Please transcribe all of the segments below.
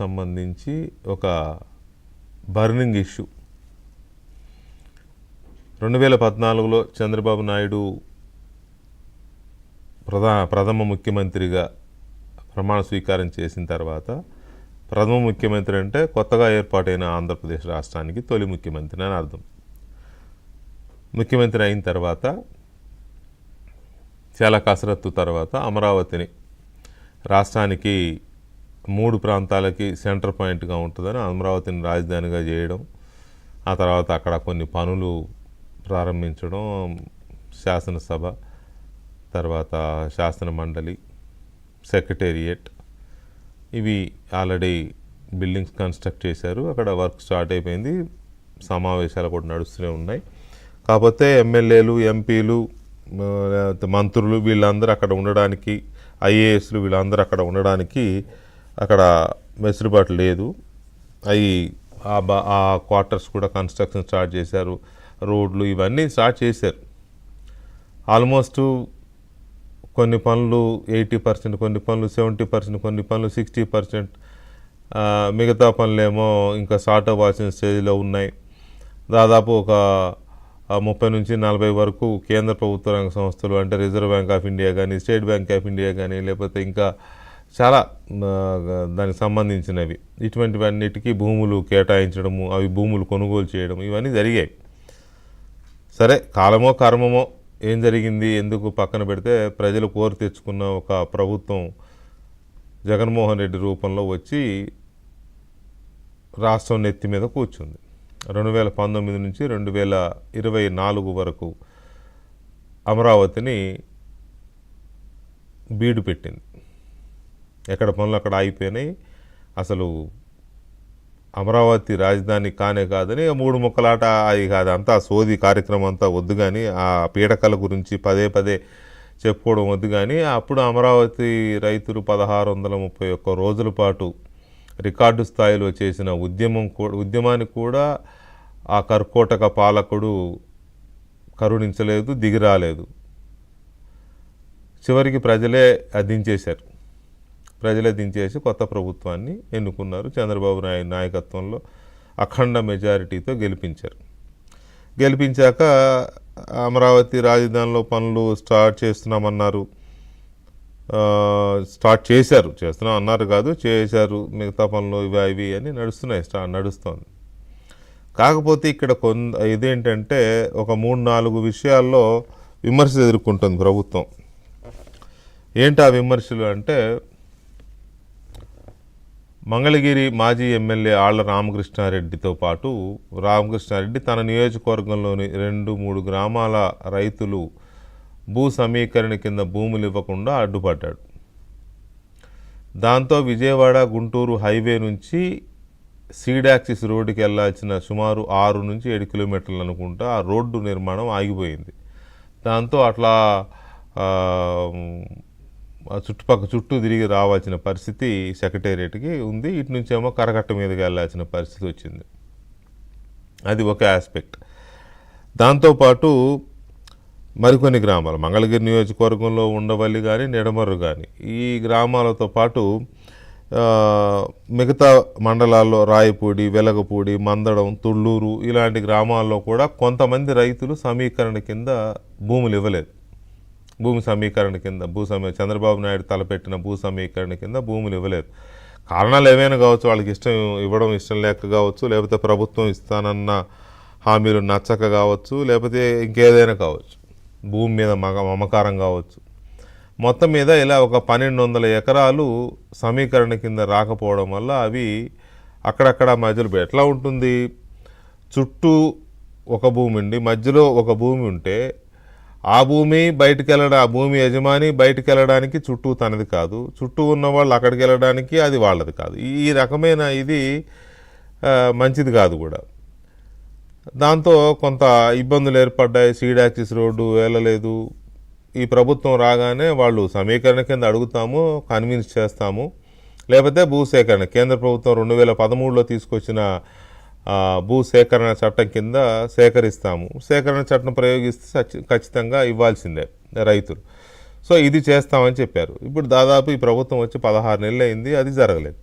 సంబంధించి ఒక burning issue 2014లో Chandrababu Naidu ప్రథమ ముఖ్యమంత్రిగా ప్రమాణ స్వీకారం చేసిన తర్వాత, ప్రథమ ముఖ్యమంత్రి అంటే కొత్తగా ఏర్పాటైన ఆంధ్రప్రదేశ్ రాష్ట్రానికి తొలి ముఖ్యమంత్రి అని అర్థం. ముఖ్యమంత్రి అయిన తర్వాత చాలా కసరత్తు తర్వాత అమరావతిని రాష్ట్రానికి 3 ప్రాంతాలకి సెంటర్ పాయింట్గా ఉంటుందని అమరావతిని రాజధానిగా చేయడం, ఆ తర్వాత అక్కడ కొన్ని పనులు ప్రారంభించడం, శాసనసభ, తర్వాత శాసన మండలి, సెక్రటేరియట్, ఇవి ఆల్రెడీ బిల్డింగ్స్ కన్స్ట్రక్ట్ చేశారు. అక్కడ వర్క్ స్టార్ట్ అయిపోయింది, సమావేశాలు కూడా నడుస్తూనే ఉన్నాయి. కాకపోతే ఎమ్మెల్యేలు, ఎంపీలు, మంత్రులు వీళ్ళందరూ అక్కడ ఉండడానికి, ఐఏఎస్లు వీళ్ళందరూ అక్కడ ఉండడానికి అక్కడ వెసులుబాటు లేదు. ఆ క్వార్టర్స్ కూడా కన్స్ట్రక్షన్ స్టార్ట్ చేశారు, రోడ్లు ఇవన్నీ స్టార్ట్ చేశారు. ఆల్మోస్ట్ కొన్ని పనులు 80%, కొన్ని పనులు 70%, కొన్ని పనులు 60%, మిగతా పనులేమో ఇంకా స్టార్ట్ అవ్వాల్సిన స్టేజ్లో ఉన్నాయి. దాదాపు ఒక 30 నుంచి 40 వరకు కేంద్ర ప్రభుత్వ రంగ సంస్థలు అంటే రిజర్వ్ బ్యాంక్ ఆఫ్ ఇండియా కానీ, స్టేట్ బ్యాంక్ ఆఫ్ ఇండియా కానీ, లేకపోతే ఇంకా చాలా దానికి సంబంధించినవి, ఇటువంటివన్నిటికీ భూములు కేటాయించడము, అవి భూములు కొనుగోలు చేయడం, ఇవన్నీ జరిగాయి. సరే, కాలమో కర్మమో ఏం జరిగింది ఎందుకు పక్కన పెడితే, ప్రజలు కోరి తెచ్చుకున్న ఒక ప్రభుత్వం జగన్మోహన్ రెడ్డి రూపంలో వచ్చి రాష్ట్రం నెత్తి మీద కూర్చుంది. 2019 నుంచి 2024 వరకు అమరావతిని బీడు పెట్టింది. ఎక్కడ పనులు అక్కడ ఆగిపోయినాయి. అసలు అమరావతి రాజధాని కానే కాదని 3 ముక్కలాట, అది కాదు, అంతా సోది కార్యక్రమం అంతా వద్దు కానీ, ఆ పీడకల గురించి పదే పదే చెప్పుకోవడం వద్దు కానీ, అప్పుడు అమరావతి రైతులు 1631 రోజుల పాటు రికార్డు స్థాయిలో చేసిన ఉద్యమాన్ని కూడా ఆ కర్కోటక పాలకుడు కరుణించలేదు, దిగిరాలేదు. చివరికి ప్రజలే దించేశారు. ప్రజలే దించేసి కొత్త ప్రభుత్వాన్ని ఎన్నుకున్నారు. చంద్రబాబు నాయుడు నాయకత్వంలో అఖండ మెజారిటీతో గెలిపించారు. గెలిపించాక అమరావతి రాజధానిలో పనులు స్టార్ట్ చేస్తున్నామన్నారు. స్టార్ట్ చేస్తున్నాం అన్నారు కాదు, చేశారు. మిగతా పనులు ఇవి అని నడుస్తోంది. కాకపోతే ఇక్కడ ఇదేంటంటే ఒక 3-4 విషయాల్లో విమర్శ ఎదుర్కొంటుంది ప్రభుత్వం. ఏంటి ఆ విమర్శలు అంటే, మంగళగిరి మాజీ ఎమ్మెల్యే ఆళ్ల రామకృష్ణారెడ్డితో పాటు రామకృష్ణారెడ్డి తన నియోజకవర్గంలోని 2-3 గ్రామాల రైతులు భూ సమీకరణ కింద భూములు ఇవ్వకుండా అడ్డుపడ్డాడు. దాంతో విజయవాడ గుంటూరు హైవే నుంచి సీడాక్సిస్ రోడ్డుకి వెళ్లాల్సిన సుమారు 6 నుంచి 7 కిలోమీటర్లు అనుకుంటా ఆ రోడ్డు నిర్మాణం ఆగిపోయింది. దాంతో అట్లా చుట్టూ తిరిగి రావాల్సిన పరిస్థితి సెక్రటేరియట్కి ఉంది. ఇటు నుంచేమో కరకట్ట మీదకి వెళ్ళాల్సిన పరిస్థితి వచ్చింది. అది ఒక ఆస్పెక్ట్. దాంతోపాటు మరికొన్ని గ్రామాలు, మంగళగిరి నియోజకవర్గంలో ఉండవల్లి కానీ, నిడమర్రు కానీ, ఈ గ్రామాలతో పాటు మిగతా మండలాల్లో రాయపూడి, వెలగపూడి, మందడం, తుళ్ళూరు ఇలాంటి గ్రామాల్లో కూడా కొంతమంది రైతులు సమీకరణ కింద భూములు ఇవ్వలేదు. భూమి సమీకరణ కింద చంద్రబాబు నాయుడు తలపెట్టిన భూ సమీకరణ కింద భూములు ఇవ్వలేదు. కారణాలు ఏమైనా కావచ్చు, వాళ్ళకి ఇవ్వడం ఇష్టం లేక కావచ్చు, లేకపోతే ప్రభుత్వం ఇస్తానన్న హామీలు నచ్చక కావచ్చు, లేకపోతే ఇంకేదైనా కావచ్చు, భూమి మీద మమకారం కావచ్చు. మొత్తం మీద ఇలా ఒక 1200 ఎకరాలు సమీకరణ కింద రాకపోవడం వల్ల అవి అక్కడక్కడ మధ్యలో ఎట్లా ఉంటుంది, చుట్టూ ఒక భూమి ఉండి మధ్యలో ఒక భూమి ఉంటే ఆ భూమి ఆ భూమి యజమాని బయటికి వెళ్ళడానికి చుట్టూ తనది కాదు, చుట్టూ ఉన్న వాళ్ళు అక్కడికి వెళ్ళడానికి అది వాళ్ళది కాదు. ఈ రకమైన ఇది మంచిది కాదు కూడా. దాంతో కొంత ఇబ్బందులు ఏర్పడ్డాయి. సీడాక్సిస్ రోడ్డు వెళ్ళలేదు. ఈ ప్రభుత్వం రాగానే వాళ్ళు సమీకరణ కింద అడుగుతాము, కన్విన్స్ చేస్తాము, లేకపోతే భూసేకరణ, కేంద్ర ప్రభుత్వం 2013లో తీసుకొచ్చిన భూసేకరణ చట్టం కింద సేకరిస్తాము, సేకరణ చట్టం ప్రయోగిస్తే ఖచ్చితంగా ఇవ్వాల్సిందే రైతులు. సో ఇది చేస్తామని చెప్పారు. ఇప్పుడు దాదాపు ఈ ప్రభుత్వం వచ్చి 16 నెలలు అయింది, అది జరగలేదు.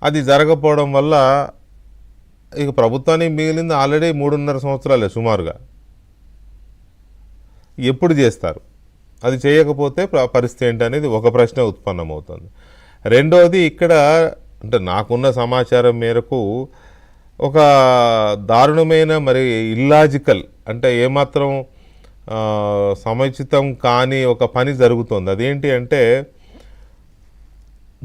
అది జరగకపోవడం వల్ల ఇక ప్రభుత్వానికి మిగిలింది ఆల్రెడీ 3.5 సంవత్సరాలే సుమారుగా. ఎప్పుడు చేస్తారు? అది చేయకపోతే పరిస్థితి ఏంటనేది ఒక ప్రశ్న ఉత్పన్నమవుతుంది. రెండవది, ఇక్కడ అంటే నాకున్న సమాచారం మేరకు ఒక దారుణమైన మరి ఇల్లాజికల్, అంటే ఏమాత్రం సముచితం కాని ఒక పని జరుగుతుంది. అదేంటి అంటే,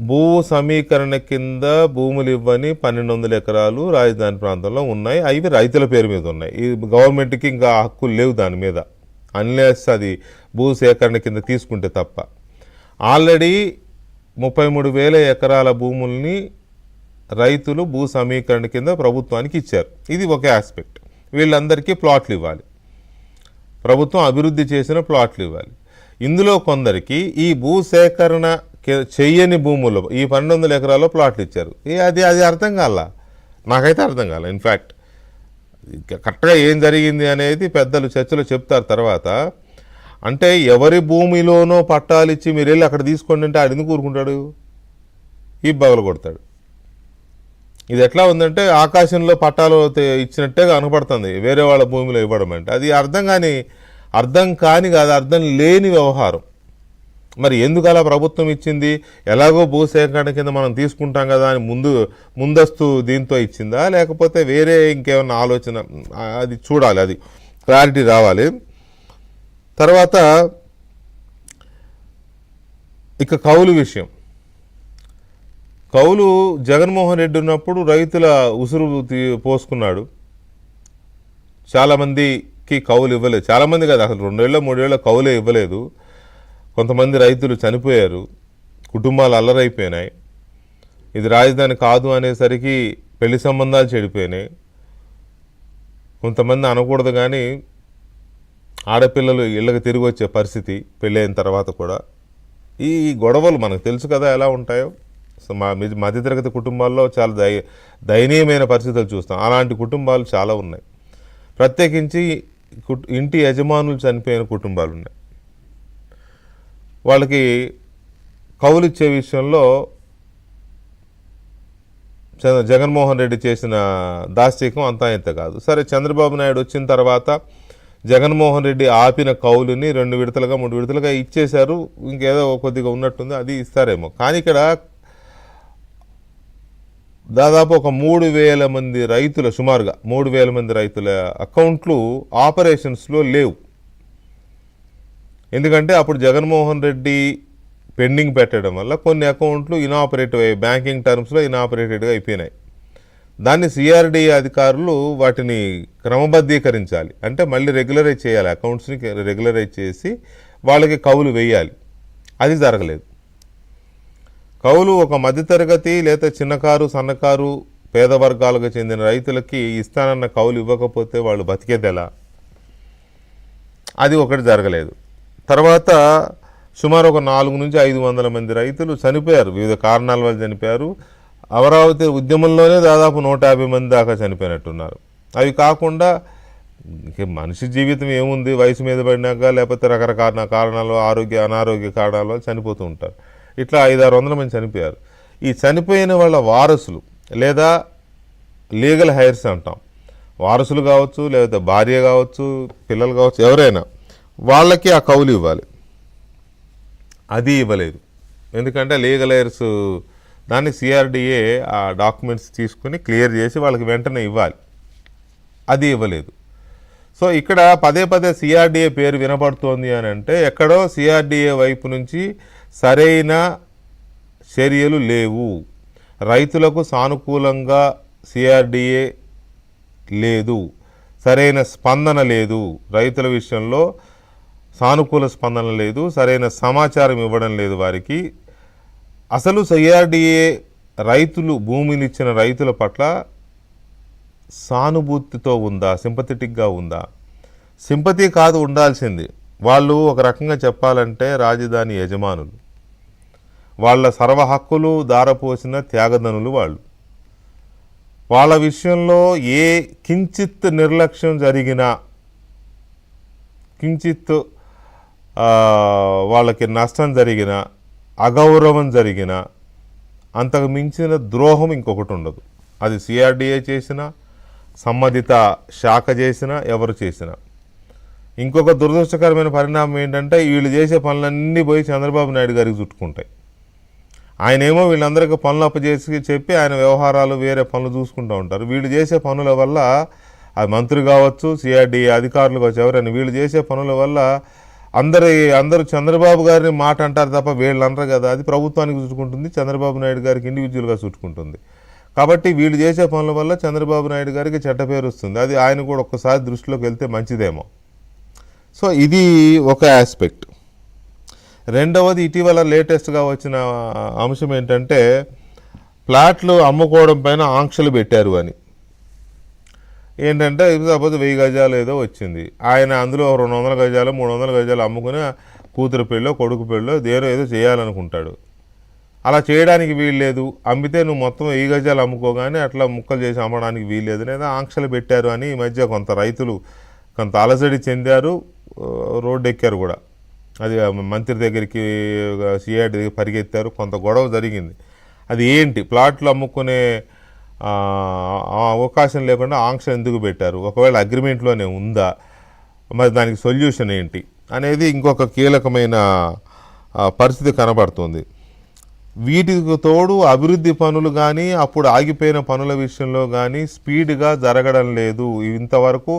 భూ సమీకరణ కింద భూములు ఇవ్వని 1200 ఎకరాలు రాజధాని ప్రాంతంలో ఉన్నాయి. అవి రైతుల పేరు మీద ఉన్నాయి. ఈ గవర్నమెంట్కి ఇంకా హక్కులు లేవు దాని మీద, అన్లెస్ అది భూ సేకరణ కింద తీసుకుంటే తప్ప. ఆల్రెడీ 33,000 ఎకరాల భూముల్ని రైతులు భూ సమీకరణ కింద ప్రభుత్వానికి ఇచ్చారు. ఇది ఒక ఆస్పెక్ట్. వీళ్ళందరికీ ప్లాట్లు ఇవ్వాలి, ప్రభుత్వం అభివృద్ధి చేసిన ప్లాట్లు ఇవ్వాలి. ఇందులో కొందరికి ఈ భూ సేకరణ చెయ్యని భూముల్లో ఈ 1200 ఎకరాల్లో ప్లాట్లు ఇచ్చారు. అది అర్థం కాల, నాకైతే అర్థం కాల. ఇన్ఫ్యాక్ట్ కరెక్ట్గా ఏం జరిగింది అనేది పెద్దలు చర్చలో చెప్తారు తర్వాత. అంటే ఎవరి భూమిలోనో పట్టాలు ఇచ్చి మీరు వెళ్ళి అక్కడ తీసుకోండి అంటే ఆడు ఎందుకు కూరుకుంటాడు? ఈ బగలు కొడతాడు. ఇది ఎట్లా ఉందంటే ఆకాశంలో పట్టాలు ఇచ్చినట్టే కనపడుతుంది వేరే వాళ్ళ భూమిలో ఇవ్వడం అంటే. అది అర్థం కాని కాదు, అర్థం లేని వ్యవహారం. మరి ఎందుకు అలా ప్రభుత్వం ఇచ్చింది? ఎలాగో భూసేకరణ కింద మనం తీసుకుంటాం కదా అని ముందస్తు దీంతో ఇచ్చిందా, లేకపోతే వేరే ఇంకేమన్నా ఆలోచన? అది చూడాలి, అది క్లారిటీ రావాలి. తర్వాత ఇక కౌలు విషయం. కౌలు జగన్మోహన్ రెడ్డి ఉన్నప్పుడు రైతుల ఉసురు పోసుకున్నాడు. చాలామందికి కౌలు ఇవ్వలేదు. చాలామంది కాదు, అసలు 2 ఏళ్ళ 3 ఏళ్ళ కౌలే ఇవ్వలేదు. కొంతమంది రైతులు చనిపోయారు, కుటుంబాలు అల్లరైపోయినాయి. ఇది రాజధాని కాదు అనేసరికి పెళ్లి సంబంధాలు చెడిపోయినాయి. కొంతమంది అనకూడదు కానీ ఆడపిల్లలు ఇళ్ళకి తిరిగి వచ్చే పరిస్థితి పెళ్ళైన తర్వాత కూడా. ఈ గొడవలు మనకు తెలుసు కదా ఎలా ఉంటాయో. మధ్యతరగతి కుటుంబాల్లో చాలా దయనీయమైన పరిస్థితులు చూస్తాం. అలాంటి కుటుంబాలు చాలా ఉన్నాయి. ప్రత్యేకించి ఇంటి యజమానులు చనిపోయిన కుటుంబాలు ఉన్నాయి. వాళ్ళకి కౌలు ఇచ్చే విషయంలో జగన్మోహన్ రెడ్డి చేసిన దాష్టికం అంతా ఇంత కాదు. సరే, చంద్రబాబు నాయుడు వచ్చిన తర్వాత జగన్మోహన్ రెడ్డి ఆపిన కౌలుని 2 విడతలుగా 3 విడతలుగా ఇచ్చేశారు. ఇంకేదో కొద్దిగా ఉన్నట్టుంది, అది ఇస్తారేమో. కానీ ఇక్కడ దాదాపు ఒక 3,000 మంది రైతుల, సుమారుగా 3,000 మంది రైతుల అకౌంట్లు ఆపరేషన్స్లో లేవు. ఎందుకంటే అప్పుడు జగన్మోహన్ రెడ్డి పెండింగ్ పెట్టడం వల్ల కొన్ని అకౌంట్లు ఇనాపరేటివ్ అయ్యాయి, బ్యాంకింగ్ టర్మ్స్లో ఇనాపరేటెడ్గా అయిపోయినాయి. దాన్ని సిఆర్డీఏ అధికారులు వాటిని క్రమబద్ధీకరించాలి, అంటే మళ్ళీ రెగ్యులరైజ్ చేయాలి, అకౌంట్స్ని రెగ్యులరైజ్ చేసి వాళ్ళకి కౌలు వేయాలి. అది జరగలేదు. కౌలు ఒక మధ్యతరగతి లేదా చిన్నకారు సన్నకారు పేద వర్గాలకు చెందిన రైతులకి ఇస్తానన్న కౌలు ఇవ్వకపోతే వాళ్ళు బతికేదెలా? అది ఒకటి జరగలేదు. తర్వాత సుమారు ఒక 400 నుంచి 500 మంది రైతులు చనిపోయారు, వివిధ కారణాల వల్ల చనిపోయారు. అమరావతి ఉద్యమంలోనే దాదాపు 150 మంది దాకా చనిపోయినట్టున్నారు. అవి కాకుండా మనిషి జీవితం ఏముంది, వయసు మీద పడినాక లేకపోతే రకరకాల కారణాలు, అనారోగ్య కారణాల చనిపోతూ ఉంటారు. ఇట్లా 500-600 మంది చనిపోయారు. ఈ చనిపోయిన వాళ్ళ వారసులు లేదా లీగల్ హైర్స్ అంటాం, వారసులు కావచ్చు, లేదా భార్య కావచ్చు, పిల్లలు కావచ్చు, ఎవరైనా వాళ్ళకి ఆ కౌలు ఇవ్వాలి. అది ఇవ్వలేదు. ఎందుకంటే లీగల్ హైర్స్ దాన్ని సిఆర్డీఏ ఆ డాక్యుమెంట్స్ తీసుకుని క్లియర్ చేసి వాళ్ళకి వెంటనే ఇవ్వాలి. అది ఇవ్వలేదు. సో ఇక్కడ పదే పదే సిఆర్డీఏ పేరు వినపడుతోంది అని అంటే ఎక్కడో సిఆర్డీఏ వైపు నుంచి సరైన చర్యలు లేవు. రైతులకు సానుకూలంగా సిఆర్డీఏ లేదు, సరైన స్పందన లేదు, రైతుల విషయంలో సానుకూల స్పందన లేదు, సరైన సమాచారం ఇవ్వడం లేదు వారికి. అసలు సిఆర్డీఏ రైతులు భూమిని ఇచ్చిన రైతుల పట్ల సానుభూతితో ఉందా, సింపథెటిక్గా ఉందా? సింపతి కాదు ఉండాల్సింది. వాళ్ళు ఒక రకంగా చెప్పాలంటే రాజధాని యజమానులు, వాళ్ళ సర్వ హక్కులు దారపోసిన త్యాగధనులు వాళ్ళు. వాళ్ళ విషయంలో ఏ కించిత్ నిర్లక్ష్యం జరిగినా, కించిత్ వాళ్ళకి నష్టం జరిగినా, అగౌరవం జరిగినా అంతకు మించిన ద్రోహం ఇంకొకటి ఉండదు. అది సిఆర్డిఏ చేసినా, సంబంధిత శాఖ చేసినా, ఎవరు చేసినా. ఇంకొక దురదృష్టకరమైన పరిణామం ఏంటంటే వీళ్ళు చేసే పనులన్నీ పోయి చంద్రబాబు నాయుడు గారికి చుట్టుకుంటాయి. ఆయనేమో వీళ్ళందరికీ పనులు అప్పచేసి చెప్పి ఆయన వ్యవహారాలు వేరే పనులు చూసుకుంటూ ఉంటారు. వీళ్ళు చేసే పనుల వల్ల, అది మంత్రి కావచ్చు, సిఆర్డిఏ అధికారులు కావచ్చు, ఎవరైనా వీళ్ళు చేసే పనుల వల్ల అందరూ చంద్రబాబు గారిని మాట అంటారు తప్ప వీళ్ళు అనరు కదా. అది ప్రభుత్వానికి చుట్టుకుంటుంది, చంద్రబాబు నాయుడు గారికి ఇండివిజువల్గా చుట్టుకుంటుంది. కాబట్టి వీళ్ళు చేసే పనుల వల్ల చంద్రబాబు నాయుడు గారికి చెడ్డ పేరు వస్తుంది. అది ఆయన కూడా ఒక్కసారి దృష్టిలోకి వెళ్తే మంచిదేమో. సో ఇది ఒక ఆస్పెక్ట్. రెండవది, ఇటీవల లేటెస్ట్గా వచ్చిన అంశం ఏంటంటే ప్లాట్లు అమ్ముకోవడం పైన ఆంక్షలు పెట్టారు అని. ఏంటంటే సపోజ్ 1000 గజాలు ఏదో వచ్చింది, ఆయన అందులో 200 గజాలు 300 గజాలు అమ్ముకుని కూతురు పెళ్ళో కొడుకు పెళ్ళో ఏదో చేయాలనుకుంటాడు. అలా చేయడానికి వీల్లేదు, అమ్మితే నువ్వు మొత్తం 1000 గజాలు అమ్ముకోగానే అట్లా ముక్కలు చేసి అమ్మడానికి వీల్లేదు లేదా ఆంక్షలు పెట్టారు అని ఈ మధ్య కొంత రైతులు కొంత అలసడి చెందారు, రోడ్డు ఎక్కారు కూడా. అది మంత్రి దగ్గరికి, సిఐడి దగ్గరికి పరిగెత్తారు, కొంత గొడవ జరిగింది. అది ఏంటి, ప్లాట్లు అమ్ముకునే అవకాశం లేకుండా ఆంక్షలు ఎందుకు పెట్టారు, ఒకవేళ అగ్రిమెంట్లోనే ఉందా, మరి దానికి సొల్యూషన్ ఏంటి అనేది ఇంకొక కీలకమైన పరిస్థితి కనబడుతుంది. వీటికి తోడు అభివృద్ధి పనులు కానీ అప్పుడు ఆగిపోయిన పనుల విషయంలో కానీ స్పీడ్గా జరగడం లేదు. ఇంతవరకు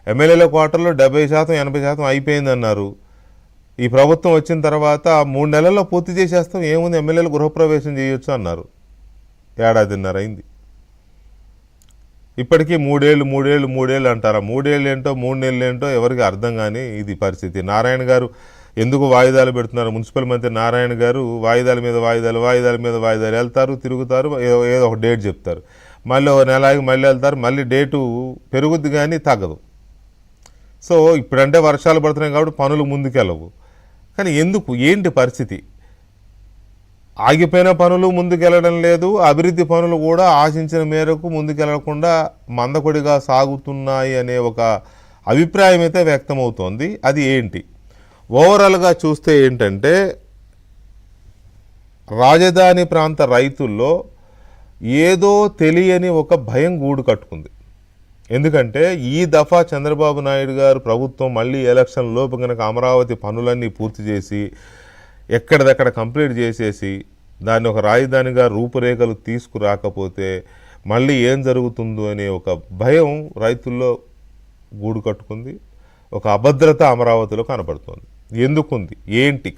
ఎమ్మెల్యేల క్వార్టర్లో 70% 80% అయిపోయిందన్నారు. ఈ ప్రభుత్వం వచ్చిన తర్వాత 3 నెలల్లో పూర్తి చేసేస్తాం, ఏముంది ఎమ్మెల్యేలు గృహప్రవేశం చేయొచ్చు అన్నారు. 1.5 ఏళ్ల అయింది. ఇప్పటికీ 3 ఏళ్ళు అంటారా? 3 ఏళ్ళు ఏంటో 3 నెలలు ఏంటో ఎవరికి అర్థం కానీ ఇది పరిస్థితి. నారాయణ గారు ఎందుకు వాయిదాలు పెడుతున్నారు? మున్సిపల్ మంత్రి నారాయణ గారు వాయిదాల మీద వాయిదాలు వెళ్తారు, తిరుగుతారు, ఏదో ఒక డేట్ చెప్తారు, మళ్ళీ 1 నెల ఆగి మళ్ళీ వెళ్తారు, మళ్ళీ డేటు పెరుగుద్ది కానీ తగ్గదు. సో ఇప్పుడంటే వర్షాలు పడుతున్నాయి కాబట్టి పనులు ముందుకెళ్ళవు. కానీ ఎందుకు, ఏంటి పరిస్థితి? ఆగిపోయిన పనులు ముందుకెళ్ళడం లేదు, అభివృద్ధి పనులు కూడా ఆశించిన మేరకు ముందుకెళ్లకుండా మందకొడిగా సాగుతున్నాయి అనే ఒక అభిప్రాయం అయితే వ్యక్తమవుతోంది. అది ఏంటి? ఓవరాల్గా చూస్తే ఏంటంటే రాజధాని ప్రాంత రైతుల్లో ఏదో తెలియని ఒక భయం గూడు కట్టుకుంది. ఎందుకంటే ఈ దఫా చంద్రబాబు నాయుడు గారు ప్రభుత్వం మళ్ళీ ఎలక్షన్ లోపు కనుక అమరావతి పనులన్నీ పూర్తి చేసి ఎక్కడిదక్కడ కంప్లీట్ చేసేసి దాన్ని ఒక రాజధానిగా రూపురేఖలు తీసుకురాకపోతే మళ్ళీ ఏం జరుగుతుందో అనే ఒక భయం రైతుల్లో గూడు కట్టుకుంది. ఒక అభద్రత అమరావతిలో కనబడుతోంది. ఎందుకుంది, ఏంటి?